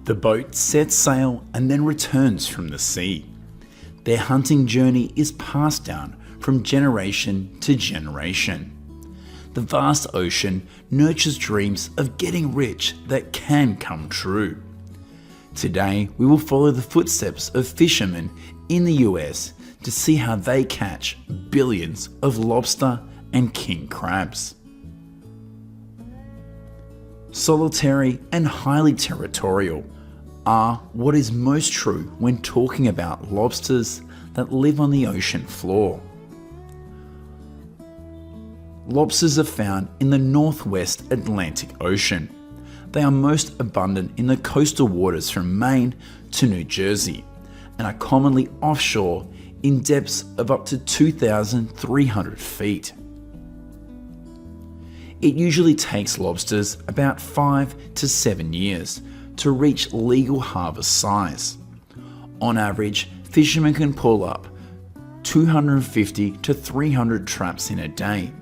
The boat sets sail and then returns from the sea. Their hunting journey is passed down from generation to generation. The vast ocean nurtures dreams of getting rich that can come true. Today, we will follow the footsteps of fishermen in the US to see how they catch billions of lobster and king crabs. Solitary and highly territorial are what is most true when talking about lobsters that live on the ocean floor. Lobsters are found in the northwest Atlantic Ocean. They are most abundant in the coastal waters from Maine to New Jersey and are commonly offshore in depths of up to 2,300 feet. It usually takes lobsters about 5 to 7 years to reach legal harvest size. On average, fishermen can pull up 250 to 300 traps in a day,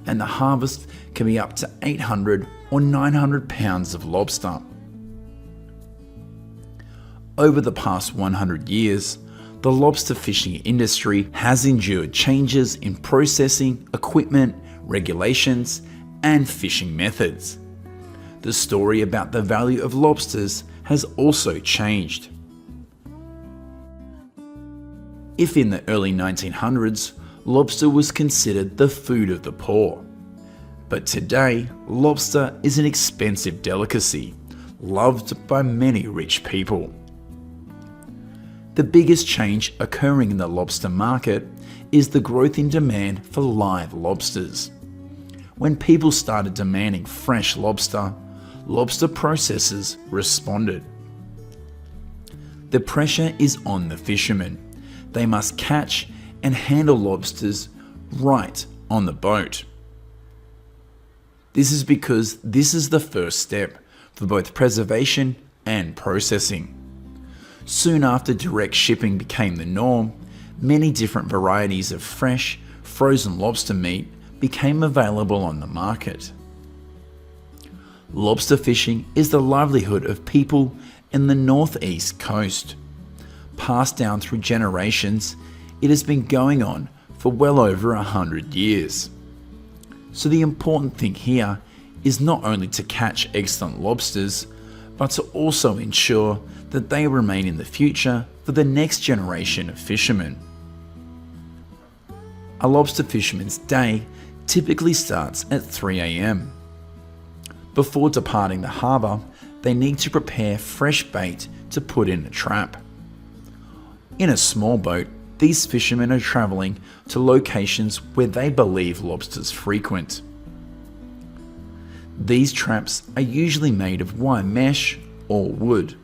and the harvest can be up to 800 or 900 pounds of lobster. Over the past 100 years, the lobster fishing industry has endured changes in processing, equipment, regulations, and fishing methods. The story about the value of lobsters has also changed. If in the early 1900s, lobster was considered the food of the poor, but today, lobster is an expensive delicacy, loved by many rich people. The biggest change occurring in the lobster market is the growth in demand for live lobsters. When people started demanding fresh lobster, lobster processors responded. The pressure is on the fishermen. They must catch and handle lobsters right on the boat. This is because this is the first step for both preservation and processing. Soon after direct shipping became the norm, many different varieties of fresh, frozen lobster meat became available on the market. Lobster fishing is the livelihood of people in the northeast coast. Passed down through generations, it has been going on for well over 100 years. So the important thing here is not only to catch excellent lobsters, but to also ensure that they remain in the future for the next generation of fishermen. A lobster fisherman's day typically starts at 3 a.m. Before departing the harbour, they need to prepare fresh bait to put in a trap. In a small boat, these fishermen are travelling to locations where they believe lobsters frequent. These traps are usually made of wire mesh or wood.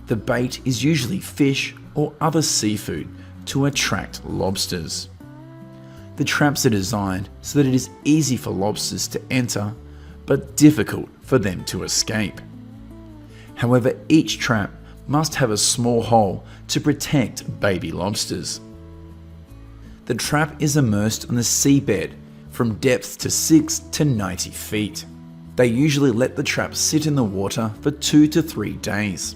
The bait is usually fish or other seafood to attract lobsters. The traps are designed so that it is easy for lobsters to enter, but difficult for them to escape. However, each trap must have a small hole to protect baby lobsters. The trap is immersed on the seabed from depths to 6 to 90 feet. They usually let the trap sit in the water for 2 to 3 days.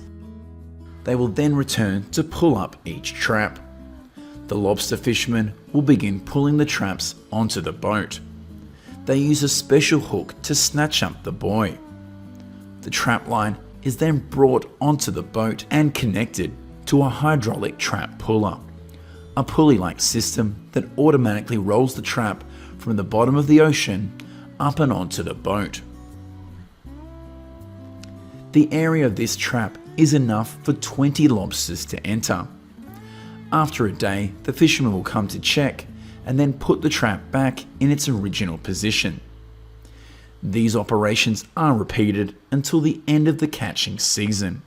They will then return to pull up each trap. The lobster fishermen will begin pulling the traps onto the boat. They use a special hook to snatch up the buoy. The trap line is then brought onto the boat and connected to a hydraulic trap puller, a pulley-like system that automatically rolls the trap from the bottom of the ocean up and onto the boat. The area of this trap is enough for 20 lobsters to enter. After a day, the fisherman will come to check and then put the trap back in its original position. These operations are repeated until the end of the catching season.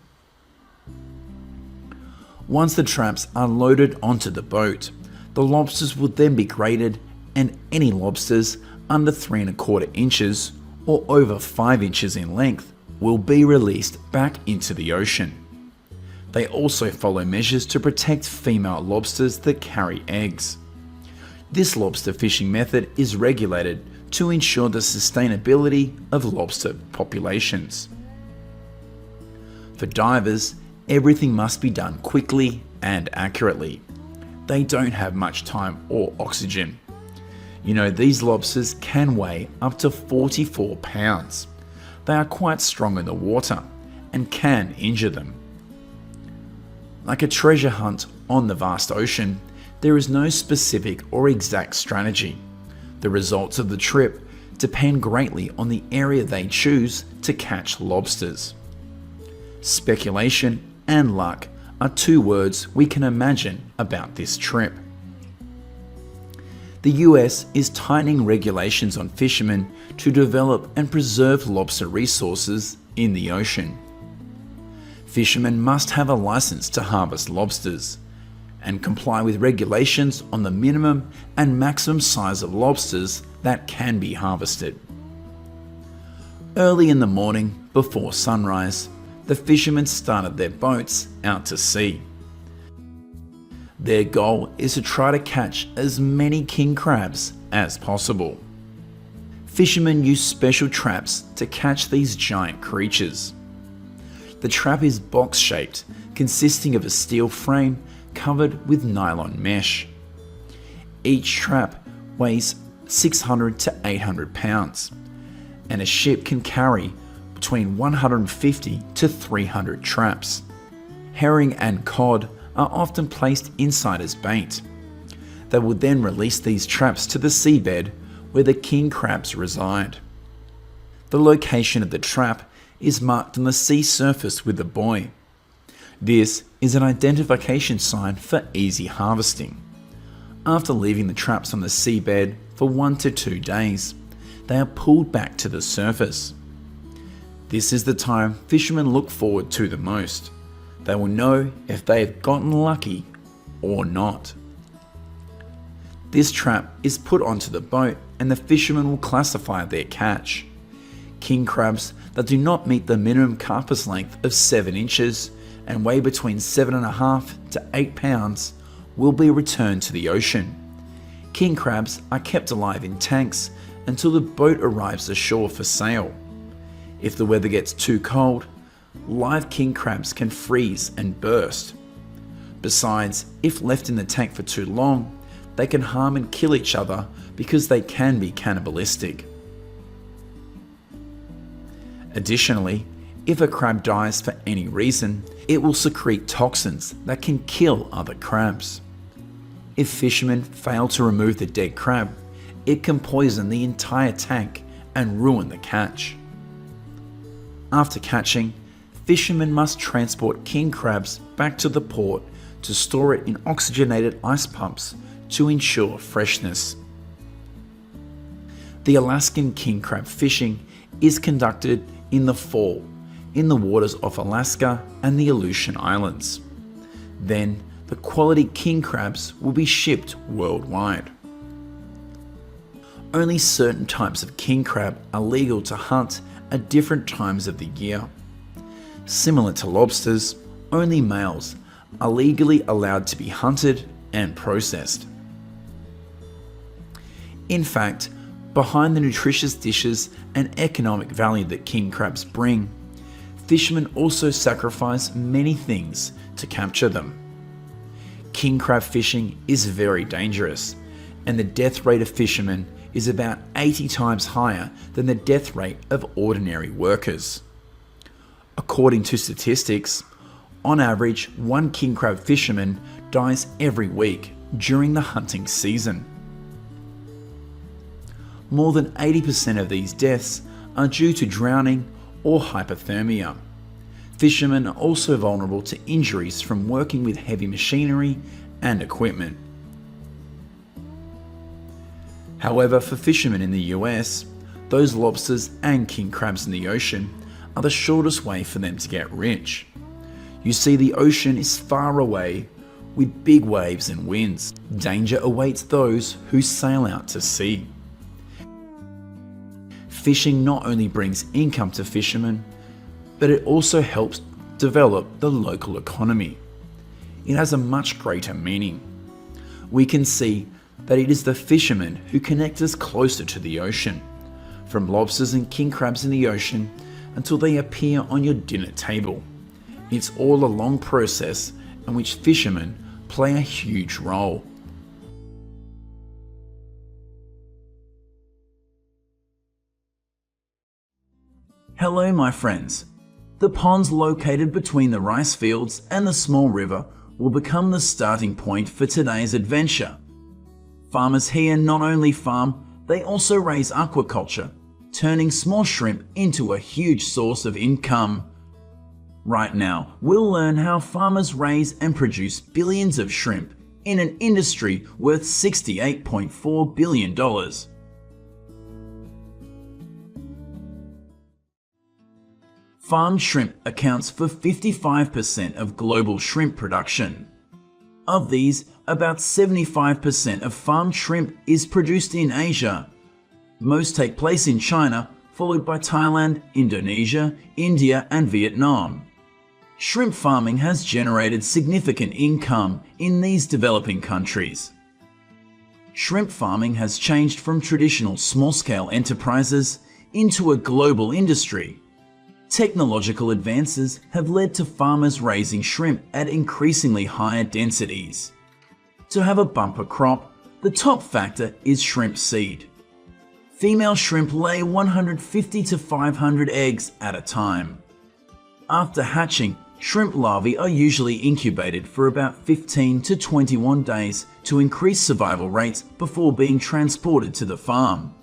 Once the traps are loaded onto the boat, the lobsters will then be graded, and any lobsters under 3¼ inches or over 5 inches in length will be released back into the ocean. They also follow measures to protect female lobsters that carry eggs. This lobster fishing method is regulated to ensure the sustainability of lobster populations. For divers, everything must be done quickly and accurately. They don't have much time or oxygen. These lobsters can weigh up to 44 pounds. They are quite strong in the water and can injure them. Like a treasure hunt on the vast ocean, there is no specific or exact strategy. The results of the trip depend greatly on the area they choose to catch lobsters. Speculation and luck are two words we can imagine about this trip. The US is tightening regulations on fishermen to develop and preserve lobster resources in the ocean. Fishermen must have a license to harvest lobsters and comply with regulations on the minimum and maximum size of lobsters that can be harvested. Early in the morning, before sunrise, the fishermen started their boats out to sea. Their goal is to try to catch as many king crabs as possible. Fishermen use special traps to catch these giant creatures. The trap is box-shaped, consisting of a steel frame covered with nylon mesh. Each trap weighs 600 to 800 pounds, and a ship can carry between 150 to 300 traps. Herring and cod are often placed inside as bait. They will then release these traps to the seabed where the king crabs reside. The location of the trap is marked on the sea surface with a buoy. This is an identification sign for easy harvesting. After leaving the traps on the seabed for 1 to 2 days, they are pulled back to the surface. This is the time fishermen look forward to the most. They will know if they have gotten lucky or not. This trap is put onto the boat and the fishermen will classify their catch. King crabs that do not meet the minimum carcass length of 7 inches and weigh between 7.5 to 8 pounds will be returned to the ocean. King crabs are kept alive in tanks until the boat arrives ashore for sale. If the weather gets too cold, live king crabs can freeze and burst. Besides, if left in the tank for too long, they can harm and kill each other because they can be cannibalistic. Additionally, if a crab dies for any reason, it will secrete toxins that can kill other crabs. If fishermen fail to remove the dead crab, it can poison the entire tank and ruin the catch. After catching, fishermen must transport king crabs back to the port to store it in oxygenated ice pumps to ensure freshness. The Alaskan king crab fishing is conducted in the fall in the waters off Alaska and the Aleutian Islands. Then, the quality king crabs will be shipped worldwide. Only certain types of king crab are legal to hunt at different times of the year. Similar to lobsters, only males are legally allowed to be hunted and processed. In fact, behind the nutritious dishes and economic value that king crabs bring, fishermen also sacrifice many things to capture them. King crab fishing is very dangerous, and the death rate of fishermen is about 80 times higher than the death rate of ordinary workers. According to statistics, on average, one king crab fisherman dies every week during the hunting season. More than 80% of these deaths are due to drowning or hypothermia. Fishermen are also vulnerable to injuries from working with heavy machinery and equipment. However, for fishermen in the US, those lobsters and king crabs in the ocean are the shortest way for them to get rich. You see, the ocean is far away with big waves and winds. Danger awaits those who sail out to sea. Fishing not only brings income to fishermen, but it also helps develop the local economy. It has a much greater meaning. We can see that it is the fishermen who connect us closer to the ocean, from lobsters and king crabs in the ocean until they appear on your dinner table. It's all a long process in which fishermen play a huge role. Hello my friends. The ponds located between the rice fields and the small river will become the starting point for today's adventure. Farmers here not only farm, they also raise aquaculture, turning small shrimp into a huge source of income. Right now, we'll learn how farmers raise and produce billions of shrimp in an industry worth $68.4 billion. Farmed shrimp accounts for 55% of global shrimp production. Of these, about 75% of farmed shrimp is produced in Asia. Most take place in China, followed by Thailand, Indonesia, India, and Vietnam. Shrimp farming has generated significant income in these developing countries. Shrimp farming has changed from traditional small-scale enterprises into a global industry. Technological advances have led to farmers raising shrimp at increasingly higher densities. To have a bumper crop, the top factor is shrimp seed. Female shrimp lay 150 to 500 eggs at a time. After hatching, shrimp larvae are usually incubated for about 15 to 21 days to increase survival rates before being transported to the farm.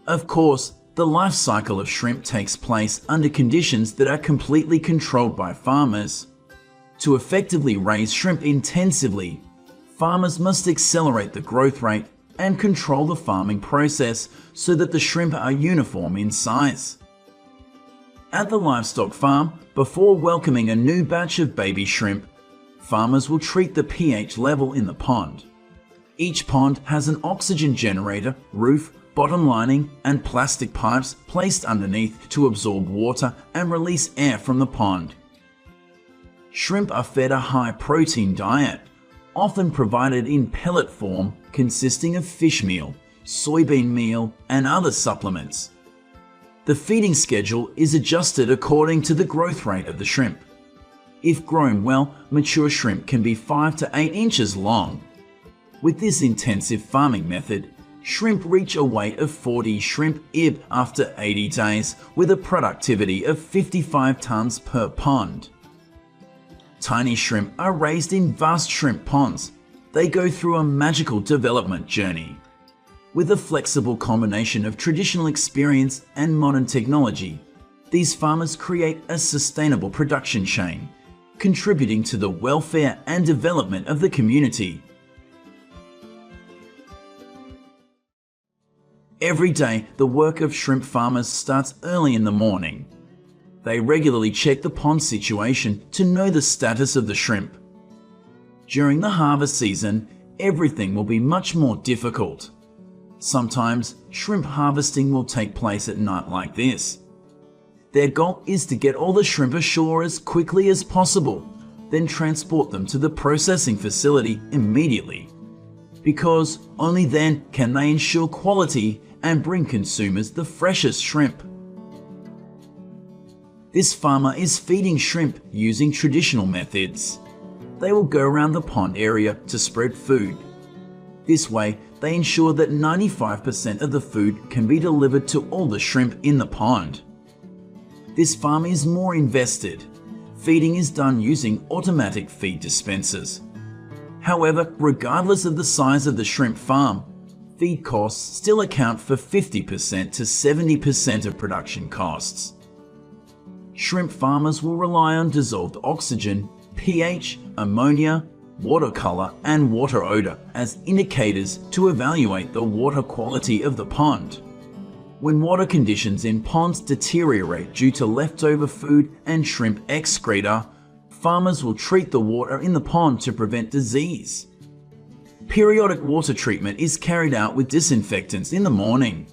Of course, the life cycle of shrimp takes place under conditions that are completely controlled by farmers. To effectively raise shrimp intensively, farmers must accelerate the growth rate and control the farming process so that the shrimp are uniform in size. At the livestock farm, before welcoming a new batch of baby shrimp, farmers will treat the pH level in the pond. Each pond has an oxygen generator, roof, bottom lining, and plastic pipes placed underneath to absorb water and release air from the pond. Shrimp are fed a high-protein diet, often provided in pellet form consisting of fish meal, soybean meal, and other supplements. The feeding schedule is adjusted according to the growth rate of the shrimp. If grown well, mature shrimp can be 5 to 8 inches long. With this intensive farming method, shrimp reach a weight of 40 shrimp ib after 80 days with a productivity of 55 tons per pond. Tiny shrimp are raised in vast shrimp ponds. They go through a magical development journey. With a flexible combination of traditional experience and modern technology, these farmers create a sustainable production chain, contributing to the welfare and development of the community. Every day, the work of shrimp farmers starts early in the morning. They regularly check the pond situation to know the status of the shrimp. During the harvest season, everything will be much more difficult. Sometimes, shrimp harvesting will take place at night like this. Their goal is to get all the shrimp ashore as quickly as possible, then transport them to the processing facility immediately, because only then can they ensure quality and bring consumers the freshest shrimp. This farmer is feeding shrimp using traditional methods. They will go around the pond area to spread food. This way, they ensure that 95% of the food can be delivered to all the shrimp in the pond. This farm is more invested. Feeding is done using automatic feed dispensers. However, regardless of the size of the shrimp farm, feed costs still account for 50% to 70% of production costs. Shrimp farmers will rely on dissolved oxygen, pH, ammonia, water color, and water odor as indicators to evaluate the water quality of the pond. When water conditions in ponds deteriorate due to leftover food and shrimp excreta, farmers will treat the water in the pond to prevent disease. Periodic water treatment is carried out with disinfectants in the morning.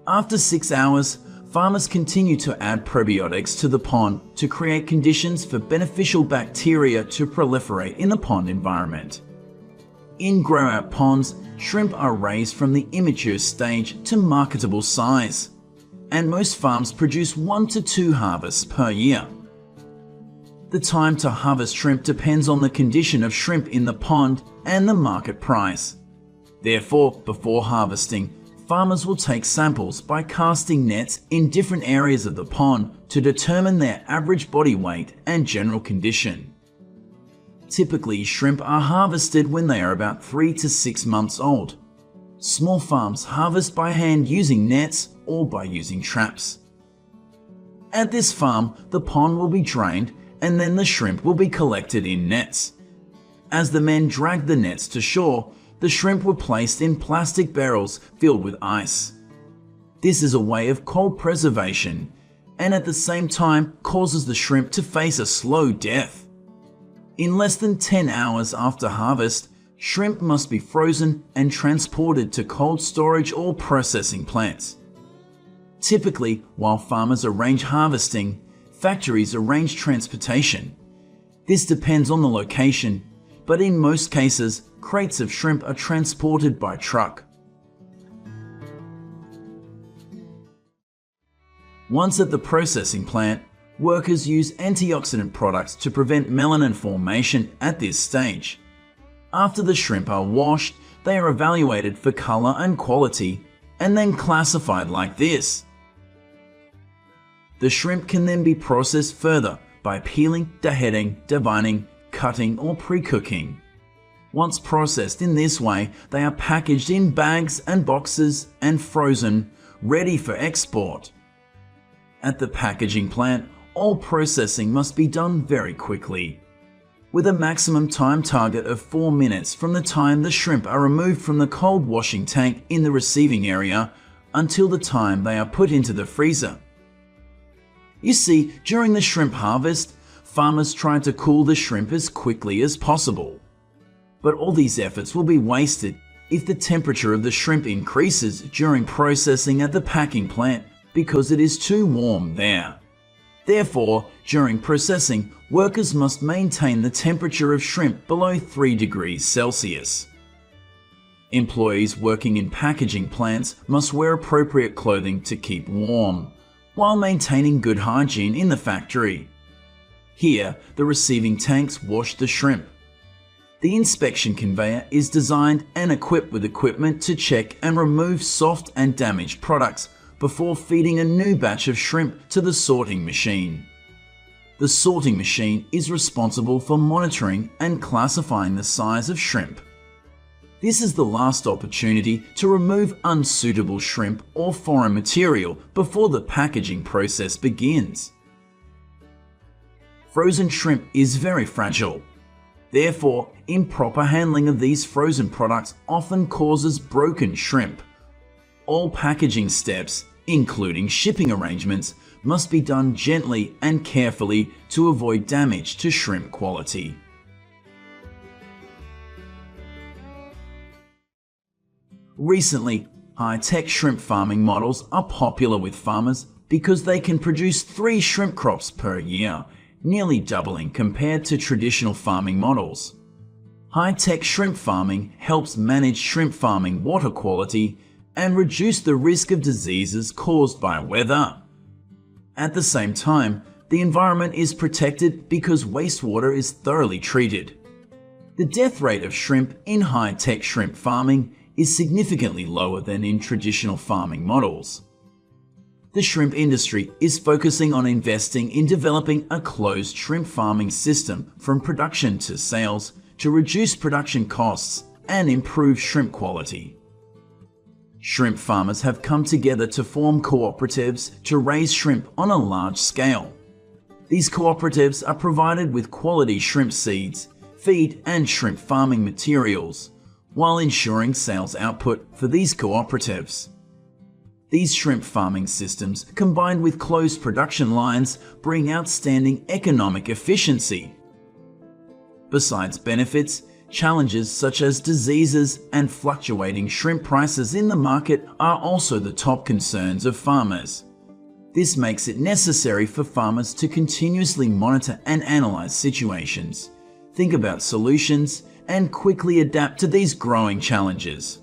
After 6 hours, farmers continue to add probiotics to the pond to create conditions for beneficial bacteria to proliferate in the pond environment. In grow-out ponds, shrimp are raised from the immature stage to marketable size, and most farms produce 1 to 2 harvests per year. The time to harvest shrimp depends on the condition of shrimp in the pond and the market price. Therefore, before harvesting, farmers will take samples by casting nets in different areas of the pond to determine their average body weight and general condition. Typically, shrimp are harvested when they are about 3 to 6 months old. Small farms harvest by hand using nets or by using traps. At this farm, the pond will be drained and then the shrimp will be collected in nets. As the men dragged the nets to shore, the shrimp were placed in plastic barrels filled with ice. This is a way of cold preservation and at the same time causes the shrimp to face a slow death. In less than 10 hours after harvest, shrimp must be frozen and transported to cold storage or processing plants. Typically, while farmers arrange harvesting, factories arrange transportation. This depends on the location, but in most cases, crates of shrimp are transported by truck. Once at the processing plant, workers use antioxidant products to prevent melanin formation at this stage. After the shrimp are washed, they are evaluated for color and quality, and then classified like this. The shrimp can then be processed further by peeling, deheading, devining, cutting or pre-cooking. Once processed in this way, they are packaged in bags and boxes and frozen, ready for export. At the packaging plant, all processing must be done very quickly, with a maximum time target of 4 minutes from the time the shrimp are removed from the cold washing tank in the receiving area until the time they are put into the freezer. You see, during the shrimp harvest, farmers try to cool the shrimp as quickly as possible. But all these efforts will be wasted if the temperature of the shrimp increases during processing at the packing plant because it is too warm there. Therefore, during processing, workers must maintain the temperature of shrimp below 3 degrees Celsius. Employees working in packaging plants must wear appropriate clothing to keep warm, while maintaining good hygiene in the factory. Here, the receiving tanks wash the shrimp. The inspection conveyor is designed and equipped with equipment to check and remove soft and damaged products before feeding a new batch of shrimp to the sorting machine. The sorting machine is responsible for monitoring and classifying the size of shrimp. This is the last opportunity to remove unsuitable shrimp or foreign material before the packaging process begins. Frozen shrimp is very fragile. Therefore, improper handling of these frozen products often causes broken shrimp. All packaging steps, including shipping arrangements, must be done gently and carefully to avoid damage to shrimp quality. Recently, high-tech shrimp farming models are popular with farmers because they can produce 3 shrimp crops per year, nearly doubling compared to traditional farming models. High-tech shrimp farming helps manage shrimp farming water quality and reduce the risk of diseases caused by weather. At the same time, the environment is protected because wastewater is thoroughly treated. The death rate of shrimp in high-tech shrimp farming is significantly lower than in traditional farming models. The shrimp industry is focusing on investing in developing a closed shrimp farming system from production to sales to reduce production costs and improve shrimp quality. Shrimp farmers have come together to form cooperatives to raise shrimp on a large scale. These cooperatives are provided with quality shrimp seeds, feed and shrimp farming materials, while ensuring sales output for these cooperatives. These shrimp farming systems, combined with closed production lines, bring outstanding economic efficiency. Besides benefits, challenges such as diseases and fluctuating shrimp prices in the market are also the top concerns of farmers. This makes it necessary for farmers to continuously monitor and analyze situations, think about solutions, and quickly adapt to these growing challenges.